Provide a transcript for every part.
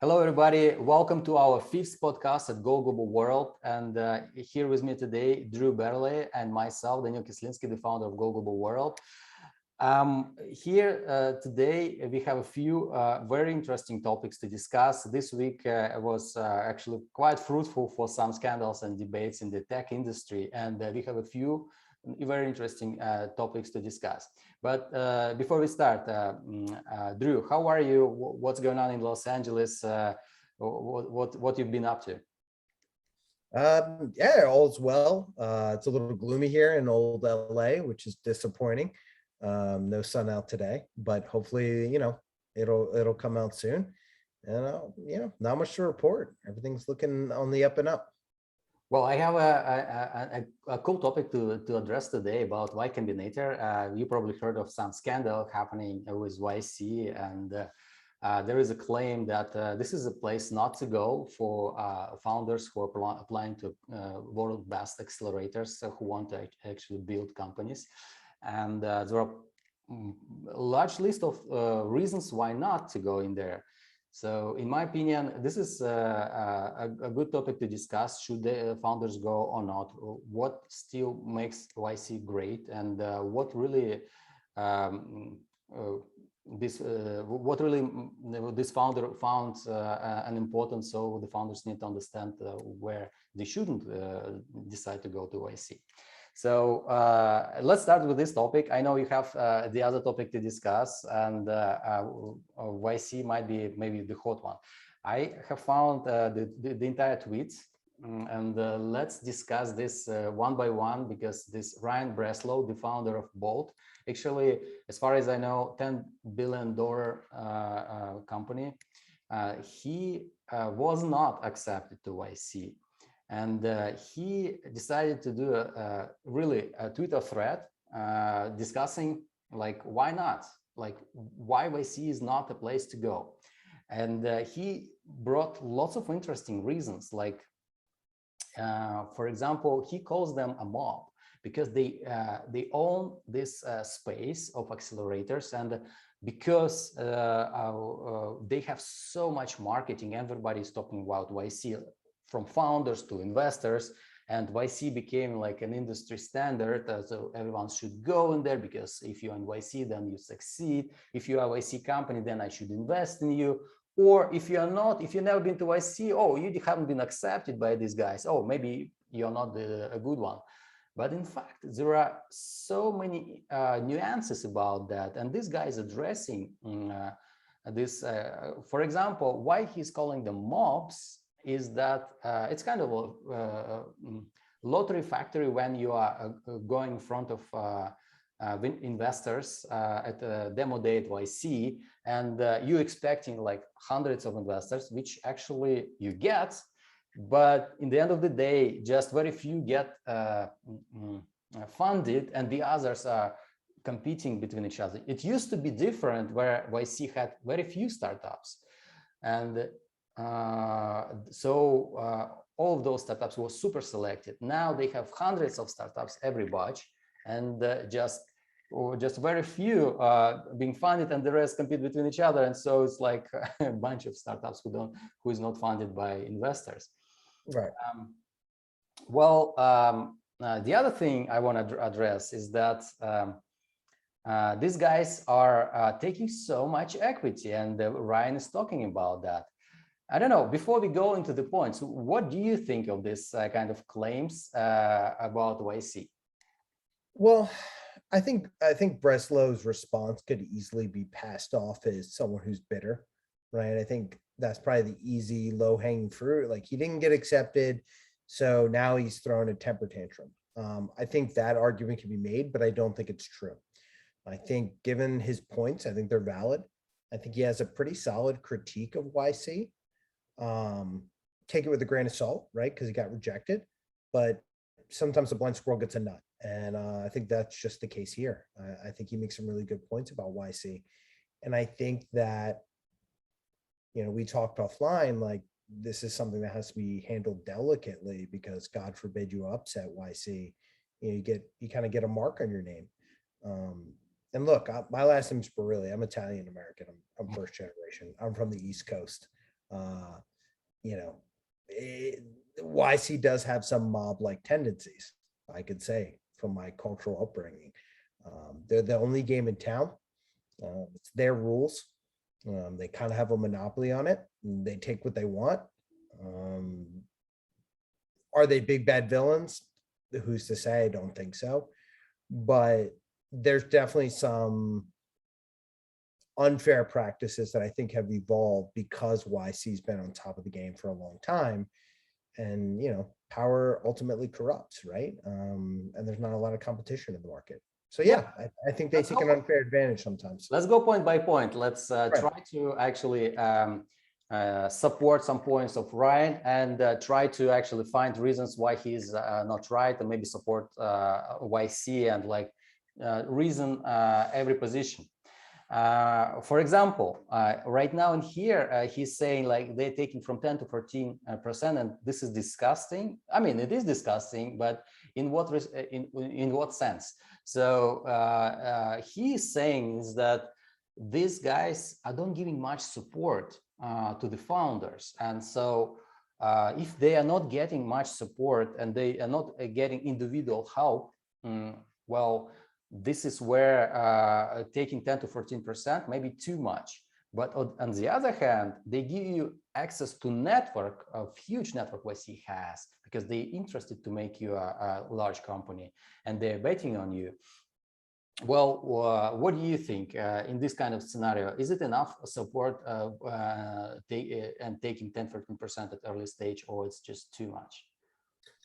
Hello, everybody. Welcome to our fifth podcast at Go Global World. And here with me today, Drew Berle and myself, Daniel Kislinsky, the founder of Go Global World. Here today, we have a few very interesting topics to discuss. This week was actually quite fruitful for some scandals and debates in the tech industry. And we have a few very interesting topics to discuss. But before we start, Drew, how are you? What's going on in Los Angeles? What you've been up to? Yeah, all's well. It's a little gloomy here in old LA, which is disappointing. No sun out today, but hopefully, it'll come out soon. And not much to report. Everything's looking on the up and up. Well, I have a cool topic to address today about Y Combinator. You probably heard of some scandal happening with YC, and there is a claim that this is a place not to go for founders who are applying to world best accelerators who want to actually build companies. And there are a large list of reasons why not to go in there. So in my opinion, this is a good topic to discuss. Should the founders go or not? What still makes YC great, and what really this founder found an importance, so the founders need to understand where they shouldn't decide to go to YC. So let's start with this topic. I know you have the other topic to discuss, and YC might be maybe the hot one. I have found the entire tweets, and let's discuss this one by one, because this Ryan Breslow, the founder of Bolt, actually, as far as I know, $10 billion company, he was not accepted to YC. And he decided to do a Twitter thread discussing, like, why not? Like, why YC is not a place to go. And he brought lots of interesting reasons. Like, for example, he calls them a mob because they own this space of accelerators, and because they have so much marketing, everybody's talking about YC, from founders to investors, and YC became like an industry standard. So everyone should go in there, because if you're in YC, then you succeed. If you are a YC company, then I should invest in you. Or if you're not, if you've never been to YC, oh, you haven't been accepted by these guys. Oh, maybe you're not a good one. But in fact, there are so many nuances about that. And this guy is addressing this, for example, why he's calling them mobs is that it's kind of a lottery factory when you are going in front of investors at a demo day at YC, and you expecting like hundreds of investors, which actually you get, but in the end of the day, just very few get funded, and the others are competing between each other. It used to be different, where YC had very few startups, and all of those startups were super selected. Now they have hundreds of startups every batch, and just very few being funded, and the rest compete between each other. And so it's like a bunch of startups who is not funded by investors. Right. The other thing I want to address is that these guys are taking so much equity, and Ryan is talking about that. I don't know, before we go into the points, what do you think of this kind of claims about YC? Well, I think Breslow's response could easily be passed off as someone who's bitter, right? I think that's probably the easy, low-hanging fruit. Like, he didn't get accepted, so now he's throwing a temper tantrum. I think that argument can be made, but I don't think it's true. I think, given his points, I think they're valid. I think he has a pretty solid critique of YC. Take it with a grain of salt, right? Because he got rejected, but sometimes a blind squirrel gets a nut. And I think that's just the case here. I think he makes some really good points about YC. And I think that, we talked offline, like, this is something that has to be handled delicately, because God forbid you upset YC, you kind of get a mark on your name. And look, my last name is Barilli. I'm Italian American. I'm first generation. I'm from the East Coast. You know, YC does have some mob-like tendencies, I could say, from my cultural upbringing. They're the only game in town. It's their rules. They kind of have a monopoly on it. They take what they want. Are they big bad villains? Who's to say? I don't think so. But there's definitely some unfair practices that I think have evolved because YC's been on top of the game for a long time. And, you know, power ultimately corrupts, right? And there's not a lot of competition in the market. So yeah, I think they take an unfair advantage sometimes. Let's go point by point. Let's try to actually support some points of Ryan and try to actually find reasons why he's not right, and maybe support YC and like reason every position. For example, right now in here, he's saying like they're taking from 10 to 14%, and this is disgusting. I mean, it is disgusting, but in what sense? So he's saying is that these guys are not giving much support to the founders, and so if they are not getting much support and they are not getting individual help, well, this is where taking 10 to 14% may be too much. But on the other hand, they give you access to network, a huge network YC has, because they're interested to make you a large company and they're betting on you. Well, what do you think in this kind of scenario? Is it enough support and taking 10, 14% at early stage, or it's just too much?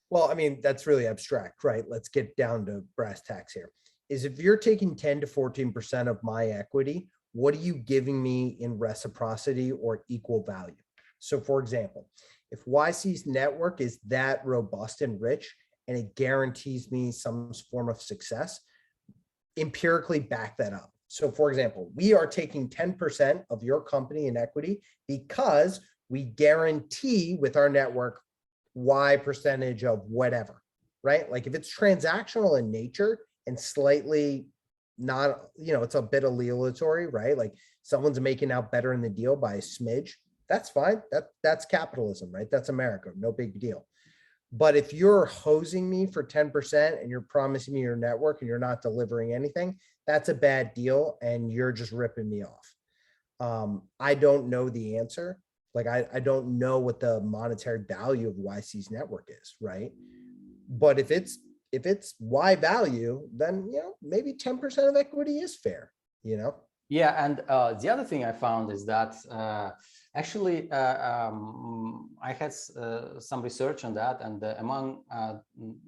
Well, I mean, that's really abstract, right? Let's get down to brass tacks here. Is if you're taking 10 to 14% of my equity, what are you giving me in reciprocity or equal value? So for example, if YC's network is that robust and rich, and it guarantees me some form of success, empirically back that up. So for example, we are taking 10% of your company in equity because we guarantee with our network Y percentage of whatever, right? Like if it's transactional in nature and slightly not, you know, it's a bit allelatory, right? Like someone's making out better in the deal by a smidge. That's fine. That's capitalism, right? That's America. No big deal. But if you're hosing me for 10% and you're promising me your network and you're not delivering anything, that's a bad deal and you're just ripping me off. I don't know the answer. Like I don't know what the monetary value of YC's network is, right? But if it's Y value, then, you know, maybe 10% of equity is fair, you know? Yeah, and the other thing I found is that actually I had some research on that, and among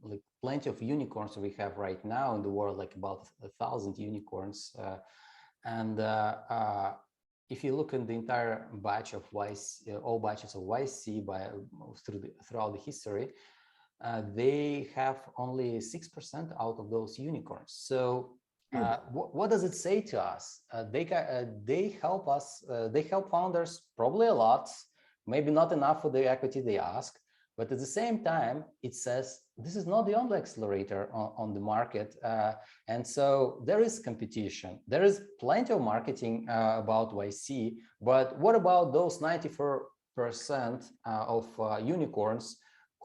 like plenty of unicorns we have right now in the world, like about 1,000 unicorns, and if you look in the entire batch of YC, all batches of YC throughout the history, they have only 6% out of those unicorns. So what does it say to us? They help us, they help founders probably a lot, maybe not enough for the equity they ask, but at the same time, it says this is not the only accelerator on the market. And so there is competition. There is plenty of marketing about YC, but what about those 94% of unicorns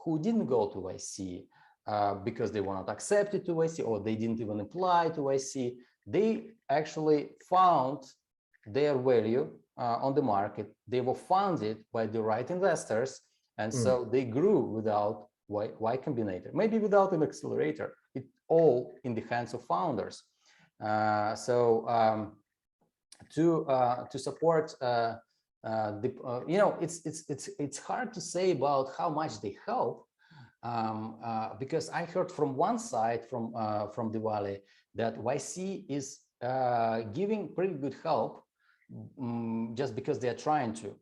who didn't go to YC because they were not accepted to YC, or they didn't even apply to YC? They actually found their value on the market. They were funded by the right investors, and so they grew without Y Combinator, maybe without an accelerator. It all in the hands of founders. To support you know, it's hard to say about how much they help, because I heard from one side from Diwali that YC is giving pretty good help just because they are trying to.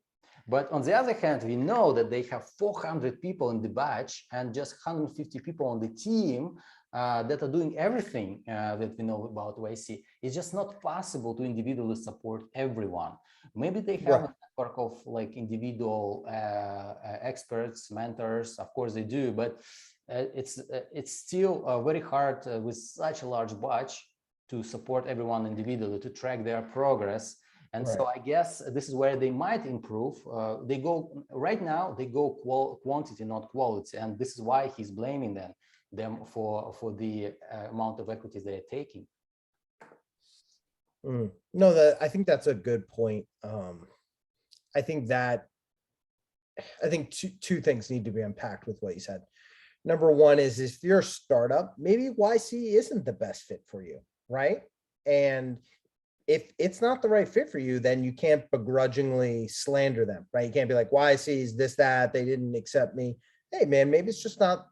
But on the other hand, we know that they have 400 people in the batch and just 150 people on the team that are doing everything that we know about YC. It's just not possible to individually support everyone. Maybe they have a network of like individual experts, mentors. Of course they do, but it's still very hard with such a large batch to support everyone individually, to track their progress. And Right. so I guess this is where they might improve. They go right now, they go quantity, not quality. And this is why he's blaming them for the amount of equities they're taking. No, I think that's a good point. I think two things need to be unpacked with what you said. Number one is if you're a startup, maybe YC isn't the best fit for you, right? And if it's not the right fit for you, then you can't begrudgingly slander them, right? You can't be like, YC is this, that, they didn't accept me. Hey man, maybe it's just not,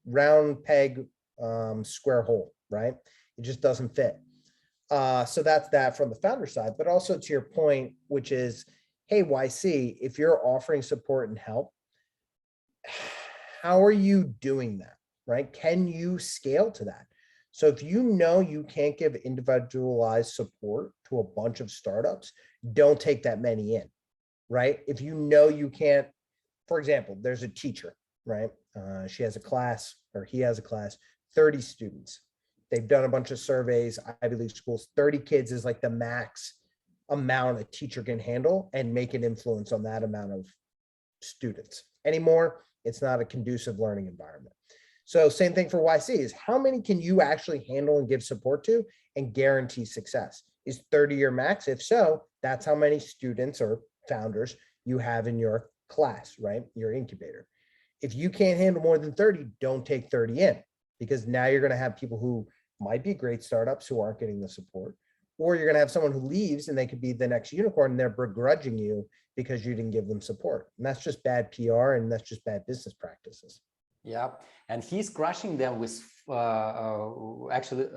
round peg, square hole, right? It just doesn't fit. So that's that from the founder side, but also to your point, which is, hey, YC, if you're offering support and help, how are you doing that, right? Can you scale to that? So if you know you can't give individualized support to a bunch of startups, don't take that many in, right? If you know you can't, for example, there's a teacher, right? She has a class, or he has a class, 30 students. They've done a bunch of surveys, Ivy League schools, 30 kids is like the max amount a teacher can handle and make an influence on that amount of students. Anymore, it's not a conducive learning environment. So same thing for YC is how many can you actually handle and give support to and guarantee success? Is 30 your max? If so, that's how many students or founders you have in your class, right? Your incubator. If you can't handle more than 30, don't take 30 in, because now you're going to have people who might be great startups who aren't getting the support, or you're going to have someone who leaves and they could be the next unicorn and they're begrudging you because you didn't give them support. And that's just bad PR and that's just bad business practices. Yeah, and he's crushing them with actually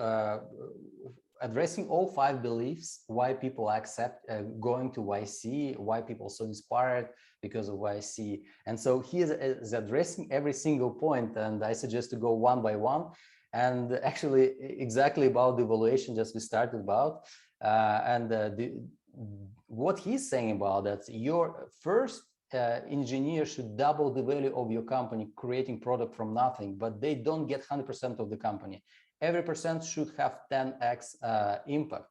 addressing all 5 beliefs why people accept going to YC, why people are so inspired because of YC. And so he is addressing every single point, and I suggest to go one by one. And actually exactly about the evaluation just we started about, what he's saying about that your first engineer should double the value of your company creating product from nothing, but they don't get 100% of the company. Every percent should have 10x impact.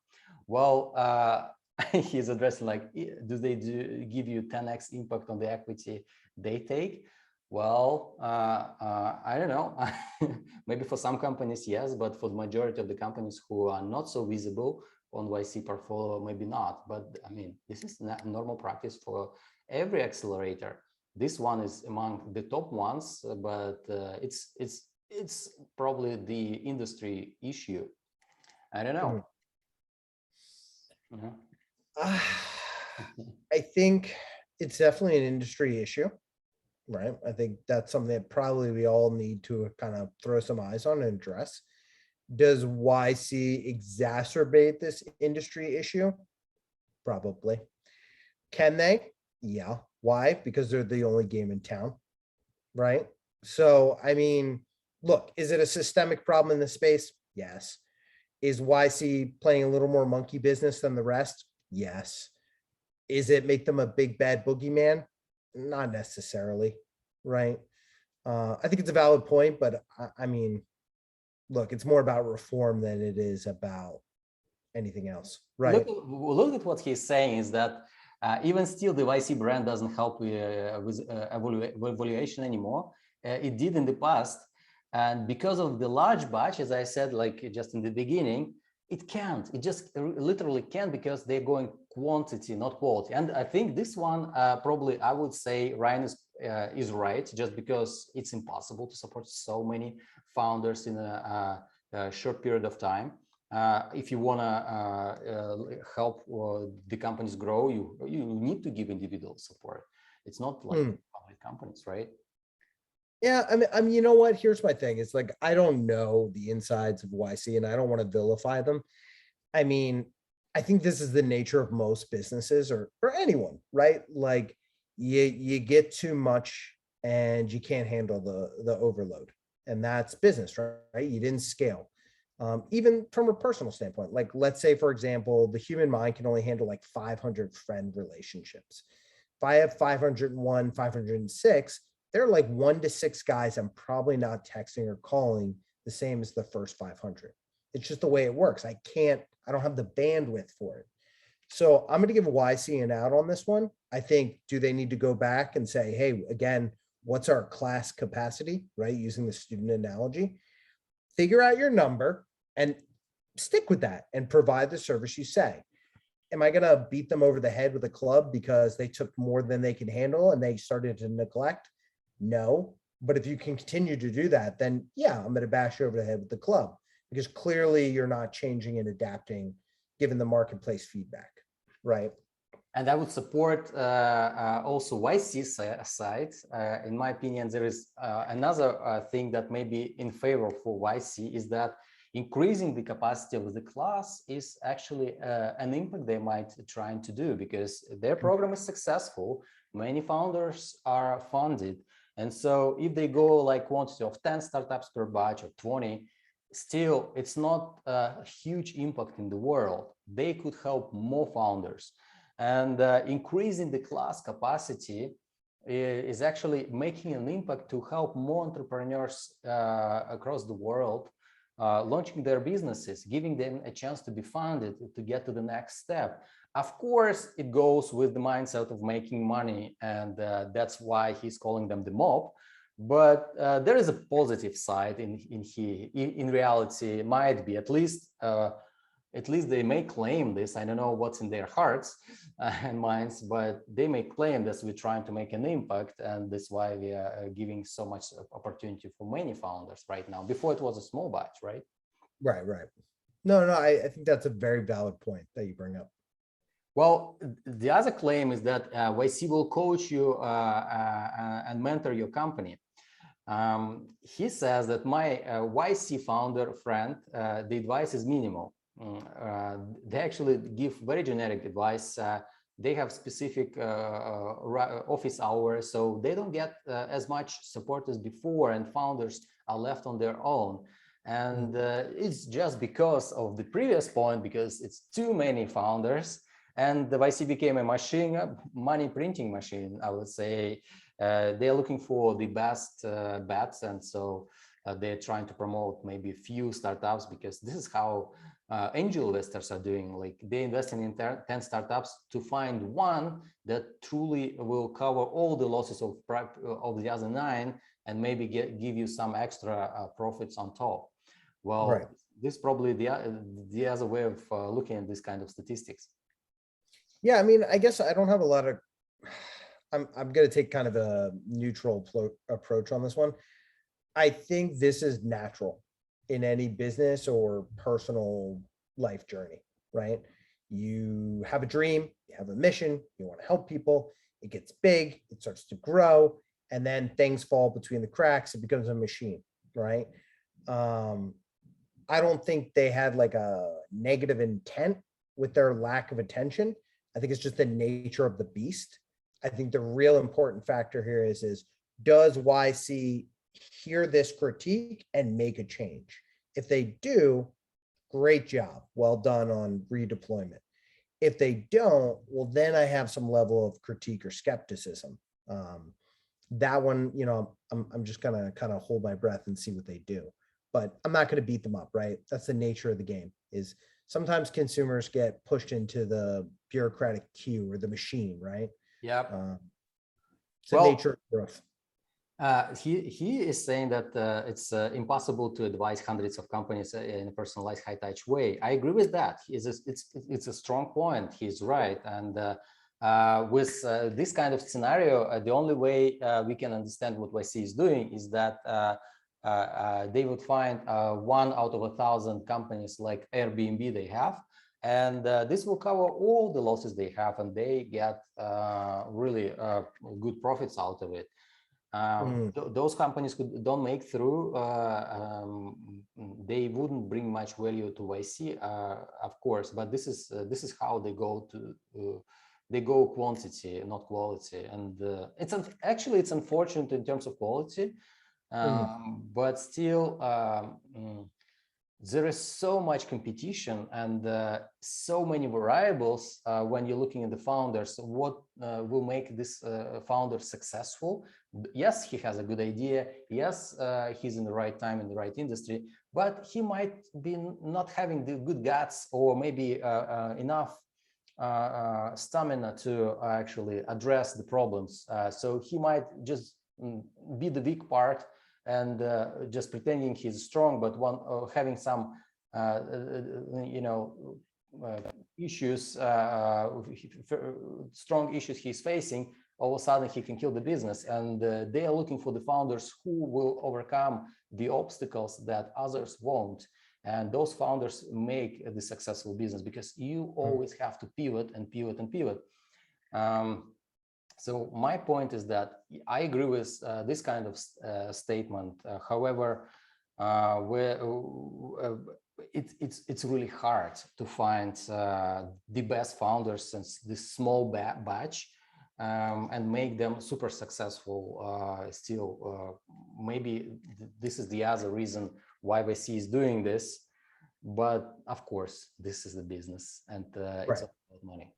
Well, he's addressing like, do they give you 10x impact on the equity they take? Well, I don't know. Maybe for some companies, yes, but for the majority of the companies who are not so visible on YC portfolio, maybe not. But I mean, this is normal practice for every accelerator. This one is among the top ones, but it's probably the industry issue. I don't know. I think it's definitely an industry issue, right? I think that's something that probably we all need to kind of throw some eyes on and address. Does YC exacerbate this industry issue? Probably. Can they? Yeah. Why? Because they're the only game in town, right? So, I mean, look, is it a systemic problem in the space? Yes. Is YC playing a little more monkey business than the rest? Yes. Is it make them a big bad boogeyman? Not necessarily, right? I think it's a valid point, but I mean, look, it's more about reform than it is about anything else, right? Look at what he's saying is that even still the YC brand doesn't help with evaluation anymore. It did in the past. And because of the large batch, as I said, like just in the beginning, it can't. It just literally can't because they're going quantity, not quality. And I think this one, probably I would say Ryan is right, just because it's impossible to support so many founders in a short period of time. If you want to help the companies grow, you need to give individual support. It's not like public companies, right? Yeah, I mean, you know what? Here's my thing. It's like, I don't know the insides of YC and I don't want to vilify them. I mean, I think this is the nature of most businesses or anyone, right? Like you get too much and you can't handle the overload. And that's business, right? You didn't scale. Even from a personal standpoint, like let's say, for example, the human mind can only handle like 500 friend relationships. If I have 501, 506, there are like 1 to 6 guys I'm probably not texting or calling the same as the first 500. It's just the way it works. I don't have the bandwidth for it. So I'm going to give YC an out on this one. I think, do they need to go back and say, hey, again, what's our class capacity, right? Using the student analogy, figure out your number and stick with that and provide the service you say. Am I going to beat them over the head with a club because they took more than they can handle and they started to neglect? No. But if you can continue to do that, then yeah, I'm going to bash you over the head with the club, because clearly you're not changing and adapting given the marketplace feedback, right? And I would support also YC side. In my opinion, there is another thing that may be in favor for YC is that increasing the capacity of the class is actually an impact they might trying to do, because their program is successful. Many founders are funded. And so if they go like quantity of 10 startups per batch or 20, still it's not a huge impact in the world. They could help more founders. And increasing the class capacity is actually making an impact to help more entrepreneurs across the world launching their businesses, giving them a chance to be funded to get to the next step. Of course, it goes with the mindset of making money, and that's why he's calling them the mob. But there is a positive side in reality, might be at least they may claim this. I don't know what's in their hearts and minds, but they may claim that we're trying to make an impact, and that's why we are giving so much opportunity for many founders right now. Before it was a small batch, right? Right, right. No, I think that's a very valid point that you bring up. Well, the other claim is that YC will coach you and mentor your company. He says that my YC founder friend, the advice is minimal. They actually give very generic advice. They have specific office hours, so they don't get as much support as before, and founders are left on their own. And it's just because of the previous point, because it's too many founders, and the YC became a machine, money printing machine, I would say. They're looking for the best bets, and so they're trying to promote maybe a few startups, because this is how angel investors are doing. Like, they investing in 10 startups to find one that truly will cover all the losses of the other 9, and maybe give you some extra profits on top. Well, right. This is probably the other way of looking at this kind of statistics. Yeah, I mean, I guess I don't have a lot of. I'm going to take kind of a neutral approach on this one. I think this is natural in any business or personal life journey, right? You have a dream, you have a mission, you want to help people, it gets big, it starts to grow, and then things fall between the cracks, it becomes a machine, right? I don't think they had like a negative intent with their lack of attention. I think it's just the nature of the beast. I think the real important factor here is does YC hear this critique and make a change? If they do, great job, well done on redeployment. If they don't, well, then I have some level of critique or skepticism. That one, you know, I'm just gonna kind of hold my breath and see what they do, but I'm not going to beat them up, right? That's the nature of the game. Is sometimes consumers get pushed into the bureaucratic queue or the machine, right? Yeah. It's the nature of growth. He is saying that it's impossible to advise hundreds of companies in a personalized, high-touch way. I agree with that. It's a strong point. He's right. And with this kind of scenario, the only way we can understand what YC is doing is that they would find 1 out of 1,000 companies like Airbnb they have, and this will cover all the losses they have, and they get really good profits out of it. Those companies don't make through, they wouldn't bring much value to YC, of course, but this is how they go to they go quantity, not quality, and actually it's unfortunate in terms of quality, but still there is so much competition and so many variables when you're looking at the founders. What will make this founder successful? Yes, he has a good idea. Yes, he's in the right time in the right industry, but he might be not having the good guts or maybe enough stamina to actually address the problems. So he might just be the weak part and just pretending he's strong, but having some issues, strong issues he's facing, all of a sudden he can kill the business. And they are looking for the founders who will overcome the obstacles that others won't. And those founders make the successful business, because you always have to pivot and pivot and pivot. So my point is that I agree with this kind of statement. However, it's really hard to find the best founders since this small batch and make them super successful still. Maybe this is the other reason why YC is doing this, but of course, this is the business and it's all about money.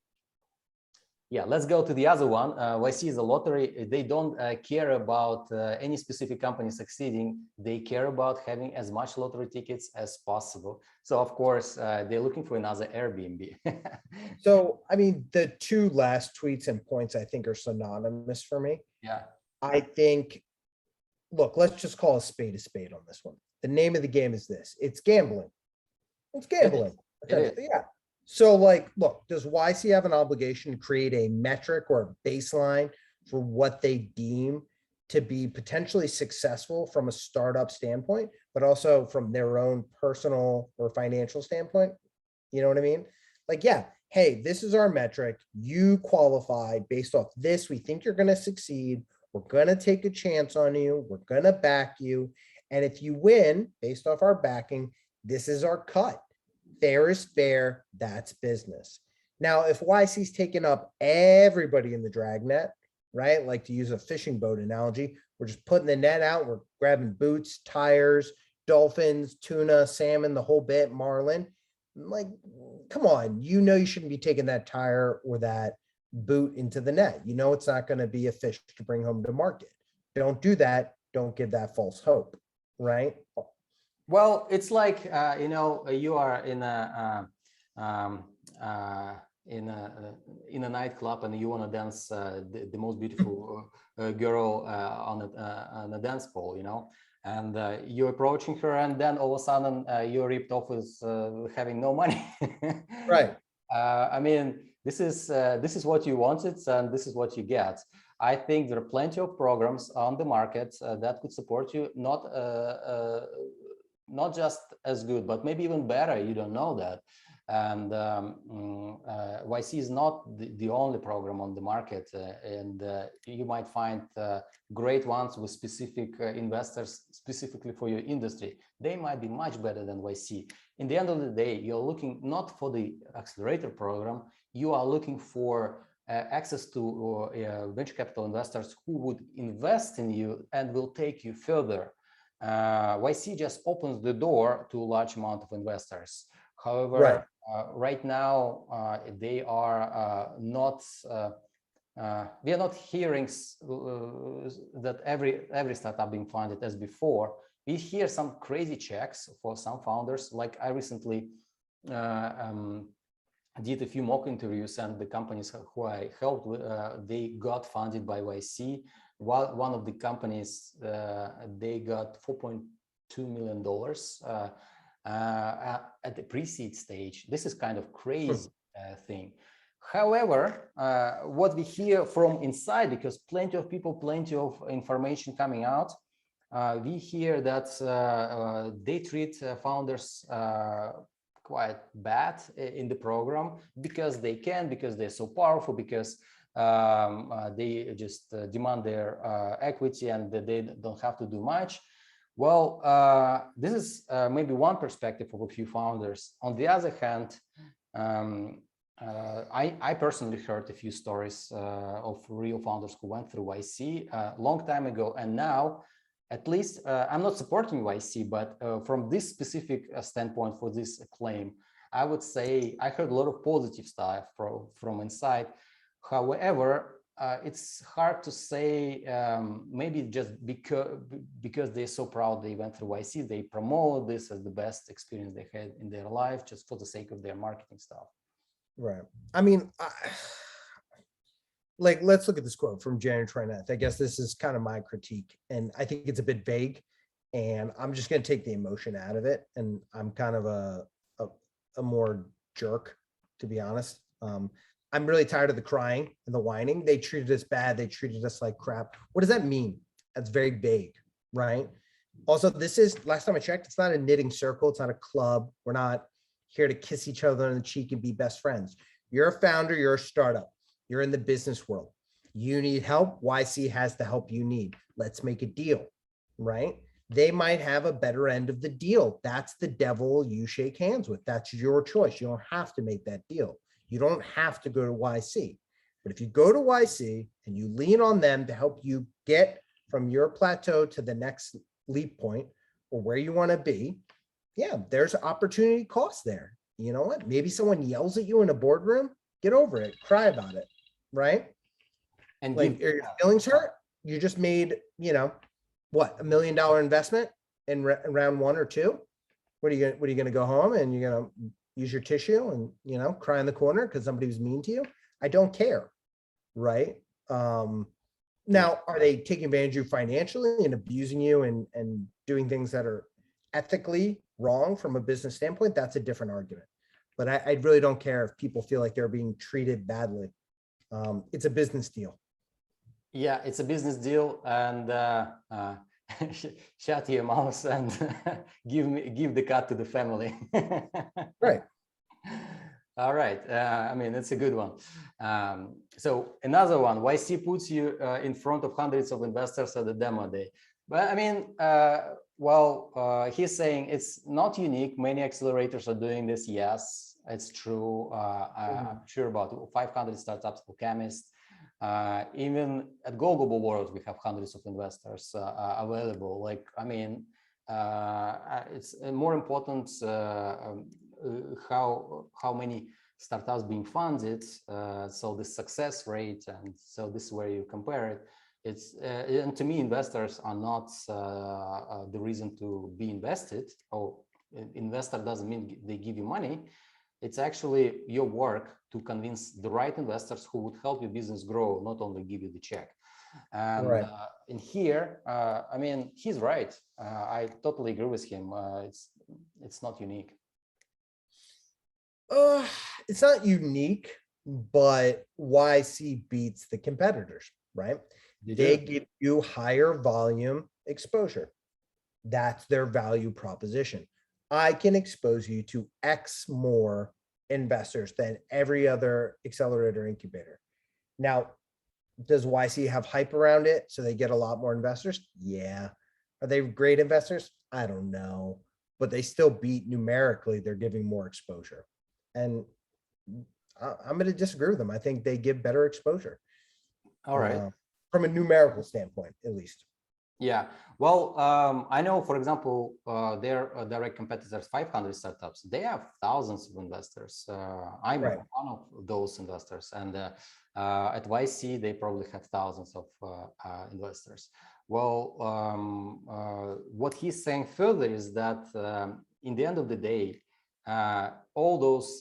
Yeah, let's go to the other one. YC is a lottery. They don't care about any specific company succeeding. They care about having as much lottery tickets as possible. So of course, they're looking for another Airbnb. So, I mean, the two last tweets and points I think are synonymous for me. Yeah. I think, look, let's just call a spade on this one. The name of the game is this. It's gambling. It's gambling. It is. Yeah. So like, look, does YC have an obligation to create a metric or a baseline for what they deem to be potentially successful from a startup standpoint, but also from their own personal or financial standpoint? You know what I mean? Like, yeah, hey, this is our metric. You qualified based off this. We think you're going to succeed. We're going to take a chance on you. We're going to back you. And if you win based off our backing, this is our cut. Fair is fair. That's business. Now, if YC's taken up everybody in the dragnet, right? Like, to use a fishing boat analogy, we're just putting the net out. We're grabbing boots, tires, dolphins, tuna, salmon, the whole bit, marlin. Like, come on, you shouldn't be taking that tire or that boot into the net. You know, it's not going to be a fish to bring home to market. Don't do that. Don't give that false hope, right? Well, it's like, you are in a nightclub and you want to dance the most beautiful girl on a dance pole, and you're approaching her, and then all of a sudden you're ripped off with having no money. Right. I mean, this is what you wanted, and this is what you get. I think there are plenty of programs on the market that could support you, not just as good, but maybe even better. You don't know that. And YC is not the only program on the market, and you might find great ones with specific investors specifically for your industry. They might be much better than YC. In the end of the day, you're looking not for the accelerator program, you are looking for access to venture capital investors who would invest in you and will take you further. YC just opens the door to a large amount of investors. However, right now, they are not. We are not hearing that every startup being funded as before. We hear some crazy checks for some founders. Like, I recently did a few mock interviews, and the companies who I helped with, they got funded by YC. One of the companies, they got $4.2 million at the pre-seed stage. This is kind of crazy thing. However, what we hear from inside, because plenty of people, plenty of information coming out, we hear that they treat founders quite bad in the program because they can, because they're so powerful, because they just demand their equity and they don't have to do much. Well, this is maybe one perspective of a few founders. On the other hand, I personally heard a few stories of real founders who went through YC a long time ago, and now, at least, I'm not supporting YC, but from this specific standpoint for this claim, I would say I heard a lot of positive stuff from inside. However, it's hard to say, maybe just because they're so proud they went through YC, they promote this as the best experience they had in their life just for the sake of their marketing stuff. Right. I mean, like, let's look at this quote from Janet Trineth. I guess this is kind of my critique, and I think it's a bit vague, and I'm just going to take the emotion out of it. And I'm kind of a, a more jerk, to be honest. I'm really tired of the crying and the whining. They treated us bad. They treated us like crap. What does that mean? That's very vague, right? Also, this is, last time I checked, it's not a knitting circle. It's not a club. We're not here to kiss each other on the cheek and be best friends. You're a founder, you're a startup, you're in the business world. You need help. YC has the help you need. Let's make a deal, right? They might have a better end of the deal. That's the devil you shake hands with. That's your choice. You don't have to make that deal. You don't have to go to YC. But if you go to YC and you lean on them to help you get from your plateau to the next leap point or where you want to be, yeah, there's opportunity cost there. You know what? Maybe someone yells at you in a boardroom, get over it, cry about it, right? And Like, are your feelings hurt? You just made, you know, what, $1 million investment in round 1 or 2? What are you going to go home and you're going to use your tissue and, you know, cry in the corner because somebody was mean to you? I don't care, right? Now, are they taking advantage of you financially and abusing you and doing things that are ethically wrong from a business standpoint? That's a different argument. But I really don't care if people feel like they're being treated badly. It's a business deal. Yeah, it's a business deal, and shut your mouth and give the cut to the family. Right. All right. I mean, it's a good one. So another one, YC puts you in front of hundreds of investors at the demo day. But I mean, he's saying it's not unique. Many accelerators are doing this. Yes, it's true. I'm sure about 500 startups for chemists. Even at Go Global World, we have hundreds of investors available. Like, I mean, it's more important how many startups being funded. So the success rate, and so this is where you compare it. It's and to me, investors are not the reason to be invested. Or investor doesn't mean they give you money. It's actually your work to convince the right investors who would help your business grow, not only give you the check. And right. In here, I mean, he's right. I totally agree with him. It's not unique. It's not unique, but YC beats the competitors, right? They give you higher volume exposure. That's their value proposition. I can expose you to X more investors than every other accelerator incubator. Now, does YC have hype around it so they get a lot more investors? Yeah. Are they great investors? I don't know, but they still beat numerically. They're giving more exposure. And I'm going to disagree with them. I think they give better exposure. All right. From a numerical standpoint, at least. Yeah, well, I know, for example, their direct competitors, 500 startups, they have thousands of investors. I'm right. one of those investors, and at YC, they probably have thousands of investors. Well, what he's saying further is that in the end of the day, all those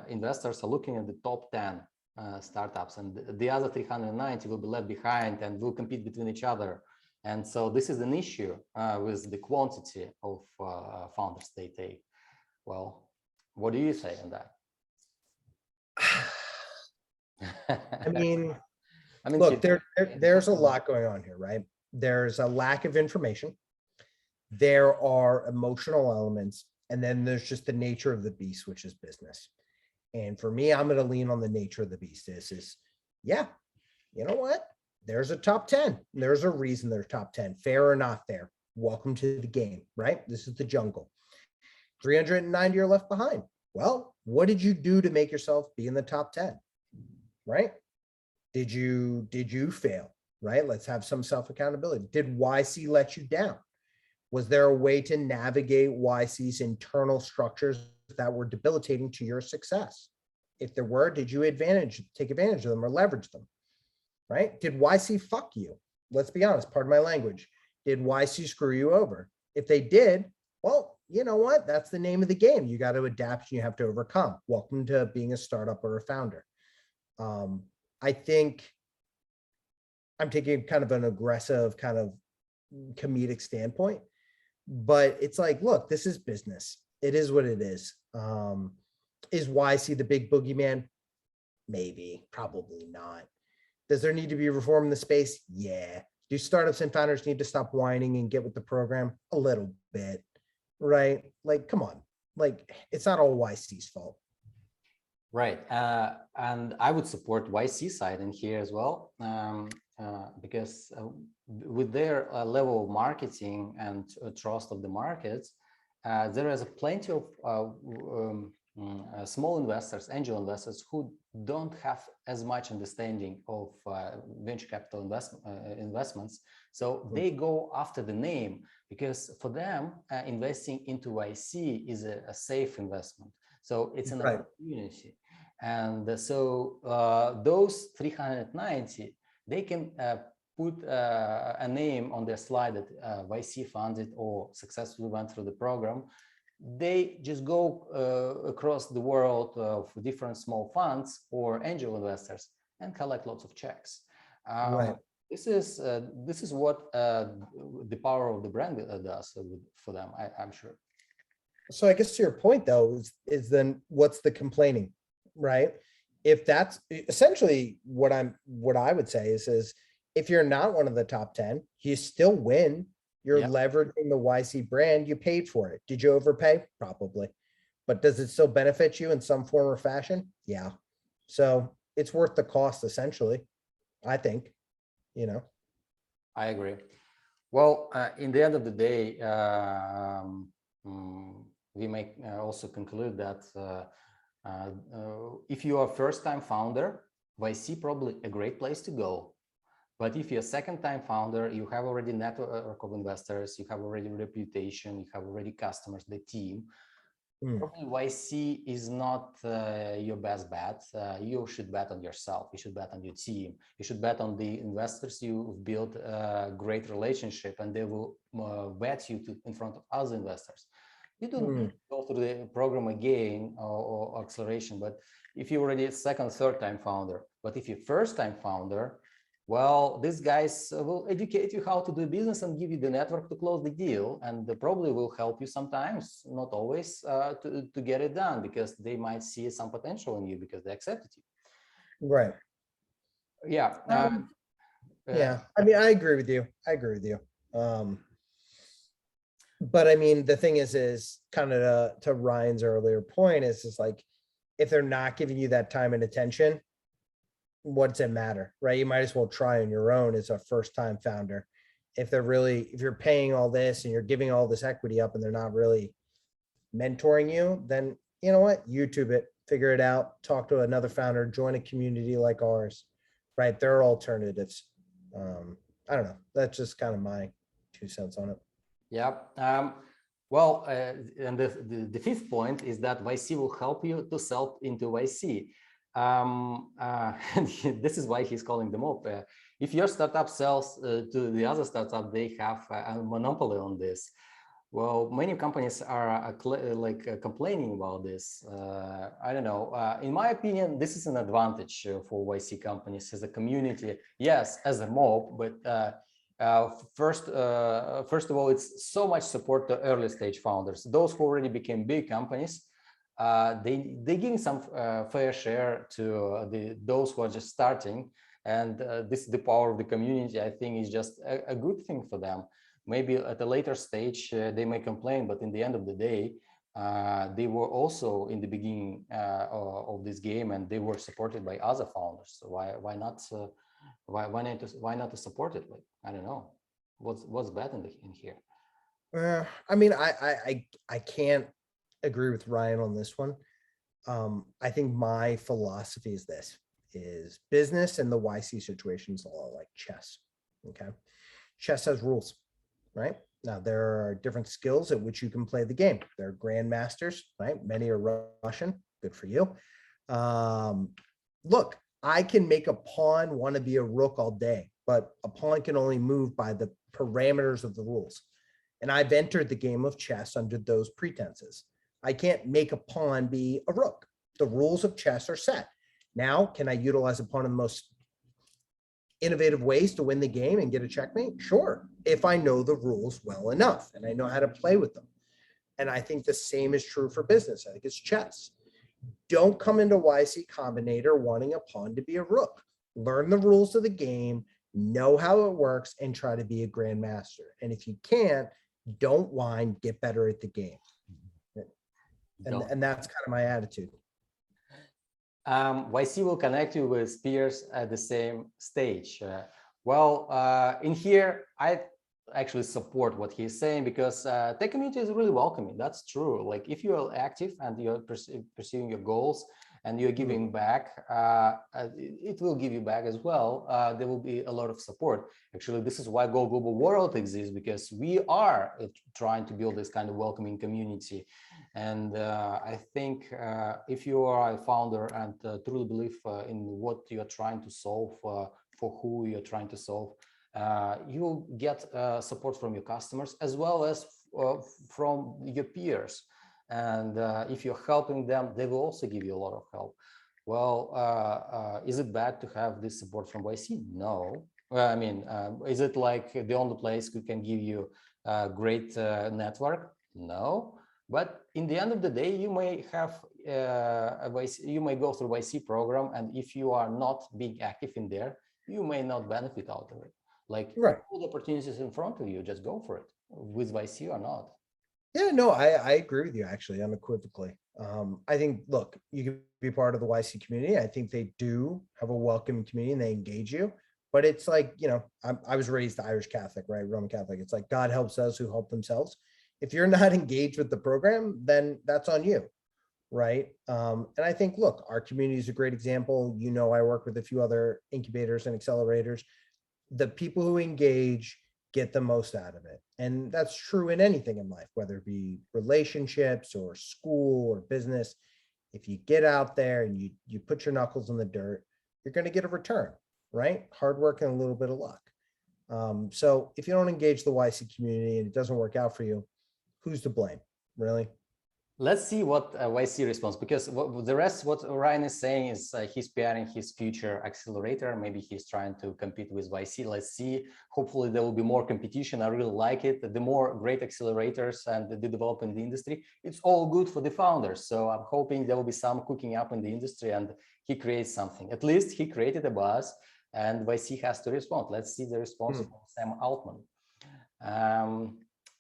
investors are looking at the top 10 startups, and the other 390 will be left behind and will compete between each other. And so this is an issue with the quantity of founders they take. Well, what do you say on that? I mean, look, there's a lot going on here, right? There's a lack of information. There are emotional elements, and then there's just the nature of the beast, which is business. And for me, I'm going to lean on the nature of the beast. This is, yeah, you know what? There's a top 10. There's a reason they're top 10, fair or not fair. Welcome to the game, right? This is the jungle. 390 are left behind. Well, what did you do to make yourself be in the top 10, right? Did you fail, right? Let's have some self-accountability. Did YC let you down? Was there a way to navigate YC's internal structures that were debilitating to your success? If there were, did you take advantage of them or leverage them? Right? Did YC fuck you? Let's be honest, pardon my language. Did YC screw you over? If they did, well, you know what? That's the name of the game. You got to adapt and you have to overcome. Welcome to being a startup or a founder. I think I'm taking kind of an aggressive kind of comedic standpoint, but it's like, look, this is business. It is what it is. Is YC the big boogeyman? Maybe, probably not. Does there need to be reform in the space? Yeah. Do startups and founders need to stop whining and get with the program? A little bit, right? Like, come on. Like, it's not all YC's fault. Right. And I would support YC side in here as well, because with their level of marketing and trust of the markets, there is plenty of small investors, angel investors who don't have as much understanding of venture capital investments. So they go after the name because for them, investing into YC is a safe investment. So it's an opportunity. And so those 390, they can put a name on their slide that YC funded or successfully went through the program. They just go across the world of different small funds or angel investors and collect lots of checks. This is what the power of the brand does for them, I'm sure. So I guess to your point though, is then what's the complaining, right? If that's essentially what I would say is if you're not one of the top 10, you still win. You're leveraging the YC brand, you paid for it. Did you overpay? Probably. But does it still benefit you in some form or fashion? Yeah. So it's worth the cost, essentially, I think, you know. I agree. Well, in the end of the day, we may also conclude that if you are a first-time founder, YC probably a great place to go. But if you're a second-time founder, you have already network of investors, you have already reputation, you have already customers, the team. Probably YC is not your best bet. You should bet on yourself. You should bet on your team. You should bet on the investors you've built a great relationship, and they will vet you in front of other investors. You don't go through the program again or acceleration, but if you're already a second, third-time founder, but if you're first-time founder, well, these guys will educate you how to do business and give you the network to close the deal. And they probably will help you sometimes, not always, to get it done, because they might see some potential in you because they accepted you. Right. Yeah. Yeah. I mean, I agree with you. But I mean, the thing is kind of to Ryan's earlier point is like, if they're not giving you that time and attention, what's it matter, right? You might as well try on your own as a first-time founder. If you're paying all this and you're giving all this equity up and they're not really mentoring you, then you know what? YouTube it, figure it out, talk to another founder, join a community like ours, right? There are alternatives. I don't know. That's just kind of my 2 cents on it. Yeah. Well, and the fifth point is that YC will help you to sell into YC. This is why he's calling them up. If your startup sells to the other startup, they have a monopoly on this. Well, many companies are complaining about this. I don't know. In my opinion, this is an advantage for YC companies as a community. Yes, as a mob, but first of all, it's so much support to early stage founders. Those who already became big companies, they give some fair share to those who are just starting, and this is the power of the community. I think is just a good thing for them. Maybe at a later stage they may complain, but in the end of the day, they were also in the beginning of this game, and they were supported by other founders. So why not to support it? Like, I don't know, what's bad in here? I mean, I can't agree with Ryan on this one. I think my philosophy is this: is business and the YC situation is a lot like chess. Okay, chess has rules, right? Now there are different skills at which you can play the game. There are grandmasters, right? Many are Russian. Good for you. Look, I can make a pawn want to be a rook all day, but a pawn can only move by the parameters of the rules. And I've entered the game of chess under those pretenses. I can't make a pawn be a rook. The rules of chess are set. Now, can I utilize a pawn in the most innovative ways to win the game and get a checkmate? Sure, if I know the rules well enough and I know how to play with them. And I think the same is true for business. I think it's chess. Don't come into YC Combinator wanting a pawn to be a rook. Learn the rules of the game, know how it works, and try to be a grandmaster. And if you can't, don't whine, get better at the game. And that's kind of my attitude. YC will connect you with peers at the same stage. In here, I actually support what he's saying, because tech community is really welcoming. That's true. Like if you are active and you're pursuing your goals and you're giving back, it will give you back as well. There will be a lot of support. Actually, this is why Go Global World exists, because we are trying to build this kind of welcoming community. And I think if you are a founder and truly believe in what you're trying to solve, for who you're trying to solve, you will get support from your customers as well as from your peers. And if you're helping them, they will also give you a lot of help. Well, is it bad to have this support from YC? No. I mean, is it like the only place who can give you a great network? No. But in the end of the day, you may have you may go through YC program, and if you are not being active in there, you may not benefit out of it. Like all the opportunities in front of you, just go for it, with YC or not. Yeah, no, I agree with you actually, unequivocally. I think, look, you can be part of the YC community. I think they do have a welcoming community and they engage you. But it's like, you know, I was raised Irish Catholic, right? Roman Catholic. It's like God helps those who help themselves. If you're not engaged with the program, then that's on you, right? And I think, look, our community is a great example. You know, I work with a few other incubators and accelerators. The people who engage get the most out of it. And that's true in anything in life, whether it be relationships or school or business. If you get out there and you put your knuckles in the dirt, you're going to get a return, right? Hard work and a little bit of luck. So if you don't engage the YC community and it doesn't work out for you, who's to blame, really? Let's see what YC responds, because the rest, what Ryan is saying is he's preparing his future accelerator. Maybe he's trying to compete with YC. Let's see. Hopefully there will be more competition. I really like it. The more great accelerators and the development in the industry, it's all good for the founders. So I'm hoping there will be some cooking up in the industry and he creates something. At least he created a buzz and YC has to respond. Let's see the response from Sam Altman.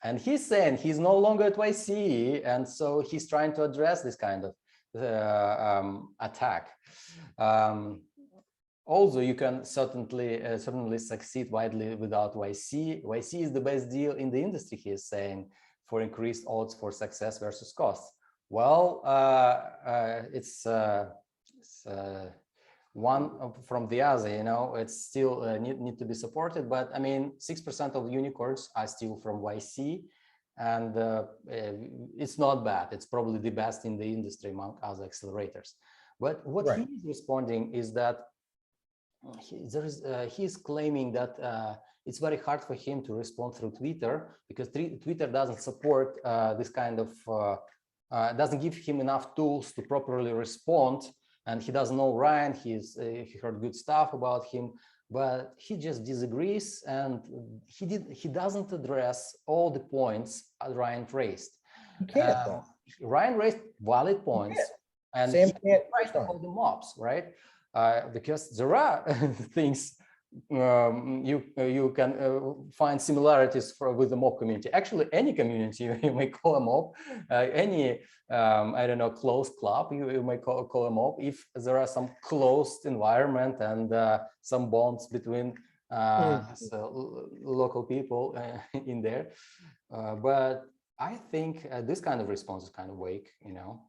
And he's saying he's no longer at YC, and so he's trying to address this kind of attack. Also, you can certainly succeed widely without YC. YC is the best deal in the industry, he is saying, for increased odds for success versus cost. Well, it's one from the other, you know, it's still need to be supported, but I mean, 6% of unicorns are still from YC, and it's not bad. It's probably the best in the industry among other accelerators. But what he is responding is that he's claiming that it's very hard for him to respond through Twitter, because Twitter doesn't support this kind of, doesn't give him enough tools to properly respond. And he doesn't know Ryan. He heard good stuff about him, but he just disagrees, and he doesn't address all the points Ryan raised. Ryan raised valid points, and Sam he tried to hold them up, right? Because there are things you can find similarities with the mob community. Actually, any community you may call a mob, any I don't know, closed club you may call a mob if there are some closed environment and some bonds between local people in there. But I think this kind of response is kind of weak, you know.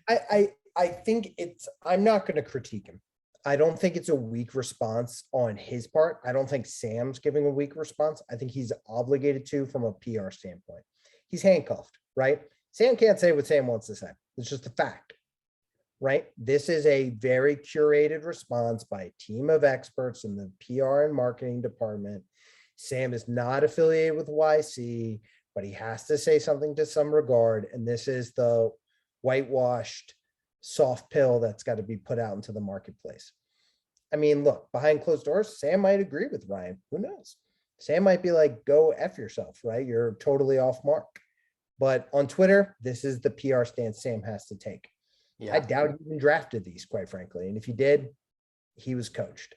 I think I'm not going to critique him. I don't think it's a weak response on his part. I don't think Sam's giving a weak response. I think he's obligated to from a PR standpoint. He's handcuffed, right? Sam can't say what Sam wants to say. It's just a fact, right? This is a very curated response by a team of experts in the PR and marketing department. Sam is not affiliated with YC, but he has to say something to some regard. And this is the whitewashed soft pill that's got to be put out into the marketplace. I mean, look, behind closed doors, Sam might agree with Ryan. Who knows? Sam might be like, go F yourself, right? You're totally off mark. But on Twitter, this is the PR stance Sam has to take. Yeah. I doubt he even drafted these, quite frankly. And if he did, he was coached.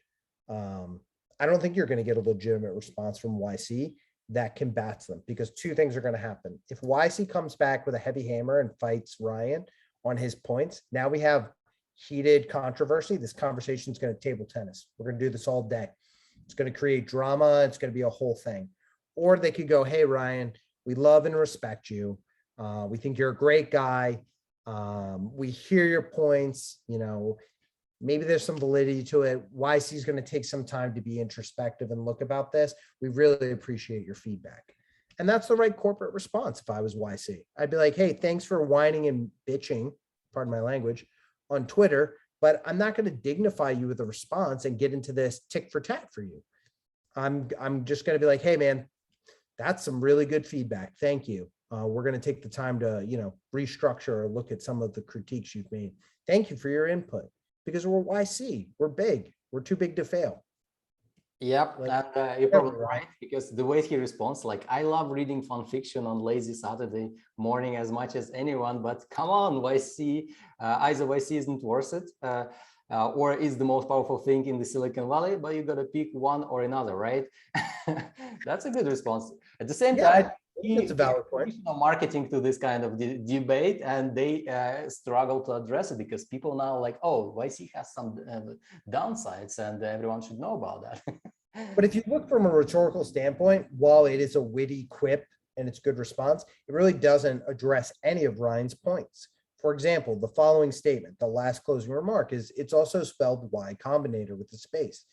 I don't think you're going to get a legitimate response from YC that combats them, because two things are going to happen. If YC comes back with a heavy hammer and fights Ryan on his points, now we have heated controversy. This conversation is going to table tennis. We're going to do this all day. It's going to create drama. It's going to be a whole thing. Or they could go, hey, Ryan, we love and respect you. We think you're a great guy. We hear your points. You know, maybe there's some validity to it. YC is going to take some time to be introspective and look about this. We really appreciate your feedback. And that's the right corporate response. If I was YC, I'd be like, hey, thanks for whining and bitching, pardon my language, on Twitter, but I'm not going to dignify you with a response and get into this tick for tat for you. I'm just going to be like, hey, man, that's some really good feedback. Thank you. We're going to take the time to, you know, restructure or look at some of the critiques you've made. Thank you for your input, because we're YC. We're big. We're too big to fail. Yep, Like, and you're probably right, because the way he responds, like, I love reading fun fiction on lazy Saturday morning as much as anyone, but come on, YC, either YC isn't worth it, or is the most powerful thing in the Silicon Valley, but you got to pick one or another, right? That's a good response. At the same time, that's a valid point. Marketing to this kind of debate, and they struggle to address it, because people now like, oh, YC has some downsides, and everyone should know about that. But if you look from a rhetorical standpoint, while it is a witty quip and it's good response, it really doesn't address any of Ryan's points. For example, the following statement, the last closing remark, is it's also spelled Y Combinator with the space.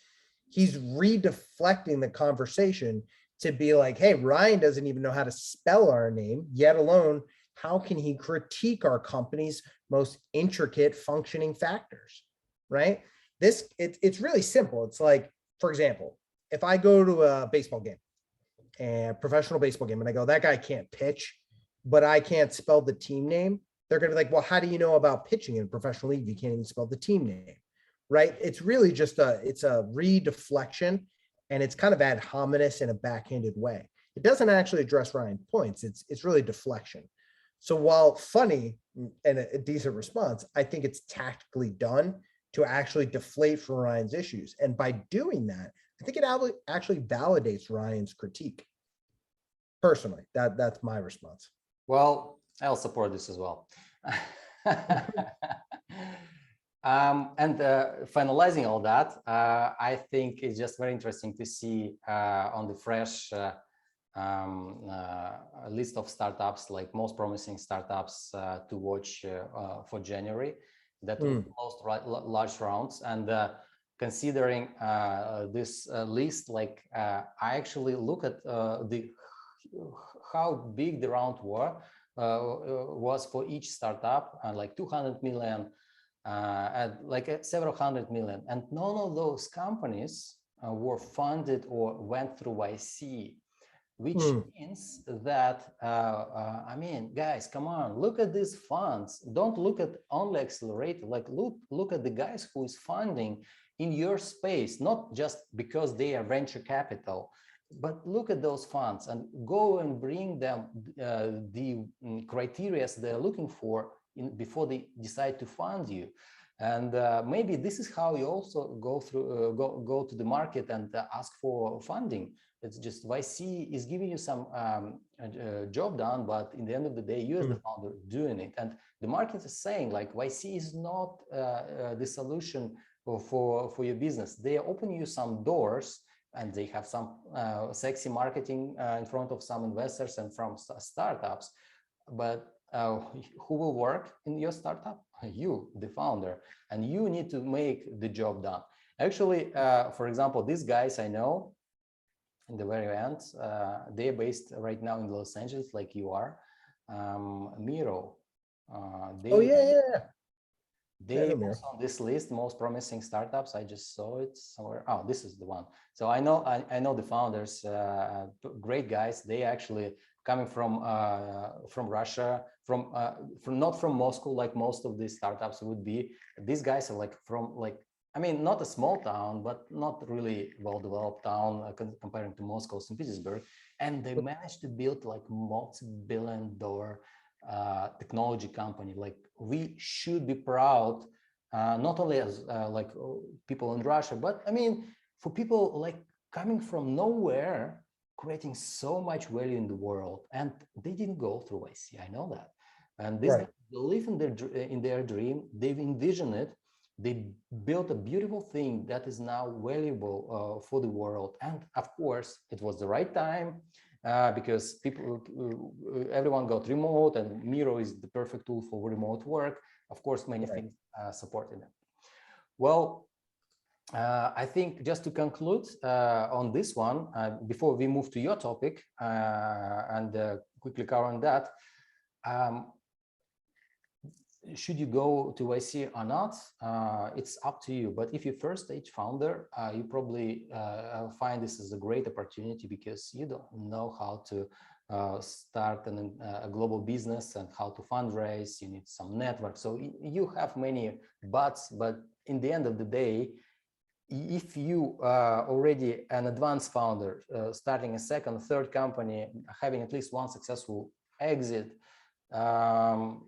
He's redeflecting the conversation to be like, hey, Ryan doesn't even know how to spell our name, yet alone, how can he critique our company's most intricate functioning factors, right? It's really simple. It's like, for example, if I go to a baseball game, and professional baseball game, and I go, that guy can't pitch, but I can't spell the team name, they're going to be like, well, how do you know about pitching in a professional league if you can't even spell the team name, right? It's really just it's a redeflection, and it's kind of ad hominem in a backhanded way. It doesn't actually address Ryan's points. It's really deflection. So while funny and a decent response, I think it's tactically done to actually deflate from Ryan's issues. And by doing that, I think it actually validates Ryan's critique. Personally, that's my response. Well, I'll support this as well. And finalizing all that, I think it's just very interesting to see on the fresh list of startups, like most promising startups to watch for January, that most large rounds. And considering this list, like I actually look at how big the round was for each startup, like 200 million, at like several hundred million, and none of those companies were funded or went through YC, which means that I mean, guys, come on, look at these funds. Don't look at only Accelerator. Like look at the guys who is funding in your space, not just because they are venture capital, but look at those funds and go and bring them the criteria they're looking for before they decide to fund you. And maybe this is how you also go through go to the market and ask for funding. It's just YC is giving you some job done, but in the end of the day, you as the founder doing it. And the market is saying like YC is not the solution for your business. They are opening you some doors, and they have some sexy marketing in front of some investors and from startups. But who will work in your startup? You, the founder, and you need to make the job done. Actually, for example, these guys I know in the very end, they're based right now in Los Angeles, like you are. Miro. They also on this list, most promising startups. I just saw it somewhere. Oh, this is the one. So I know the founders, great guys. They actually coming from Russia, from not from Moscow like most of these startups would be. These guys are like from like, I mean, not a small town, but not really well-developed town comparing to Moscow, St. Petersburg, and they managed to build like multi-billion-dollar technology company. Like we should be proud, not only as like people in Russia, but I mean, for people like coming from nowhere, creating so much value in the world, and they didn't go through YC. I know that, and this Right. believe in their dream. They've envisioned it. They built a beautiful thing that is now valuable for the world, and of course, it was the right time. Because people, everyone got remote, and Miro is the perfect tool for remote work. Of course, many things supported them. Well, I think just to conclude on this one, before we move to your topic and quickly cover on that, should you go to YC or not? It's up to you. But if you're first stage founder, you probably find this as a great opportunity because you don't know how to start a global business and how to fundraise. You need some network. So you have many buts, but in the end of the day, if you are already an advanced founder, starting a second, third company, having at least one successful exit,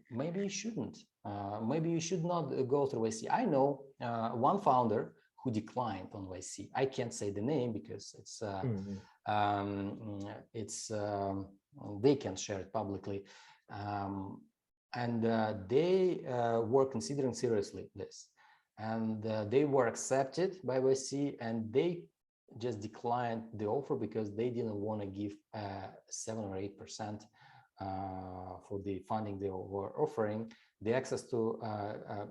maybe you shouldn't. Maybe you should not go through YC. I know one founder who declined on YC. I can't say the name because they can share it publicly, and they were considering seriously this, and they were accepted by YC, and they just declined the offer because they didn't want to give 7 or 8% for the funding they were offering, the access to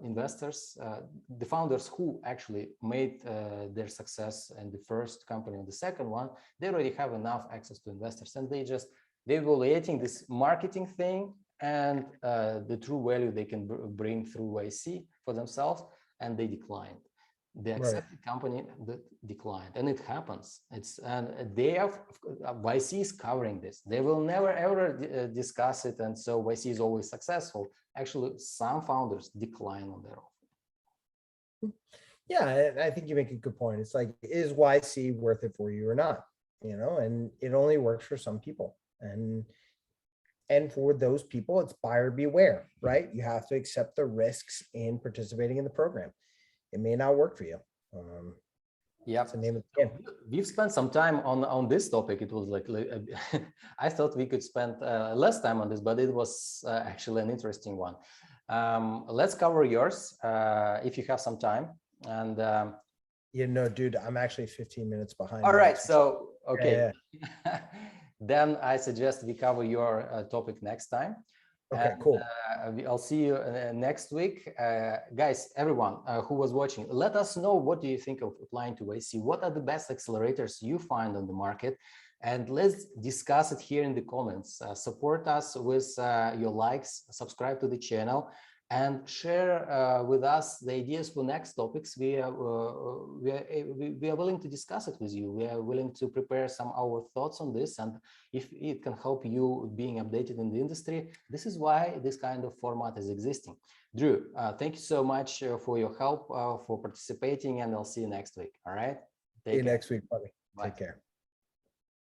investors, the founders who actually made their success in the first company and the second one, they already have enough access to investors, and they're evaluating this marketing thing and the true value they can bring through YC for themselves, and they declined. The accepted company that declined, and it happens. And they have YC is covering this. They will never ever discuss it, and so YC is always successful. Actually, some founders decline on their offer. Yeah, I think you make a good point. It's like, is YC worth it for you or not? You know, and it only works for some people, and for those people, it's buyer beware, right? You have to accept the risks in participating in the program. It may not work for you. Yeah, the name of the game. We've spent some time on this topic. It was like I thought we could spend less time on this, but it was actually an interesting one. Let's cover yours if you have some time. And you know, dude, I'm actually 15 minutes behind. All right, so okay, yeah. Then I suggest we cover your topic next time. Okay, and, cool. I'll see you next week. Guys, everyone who was watching, let us know, what do you think of applying to YC? What are the best accelerators you find on the market? And let's discuss it here in the comments. Support us with your likes, subscribe to the channel, and share with us the ideas for next topics. We are willing to discuss it with you. We are willing to prepare our thoughts on this, and if it can help you being updated in the industry, this is why this kind of format is existing. Drew, thank you so much for your help, for participating, and I'll see you next week. All right. See you next week, buddy. Bye. Take care.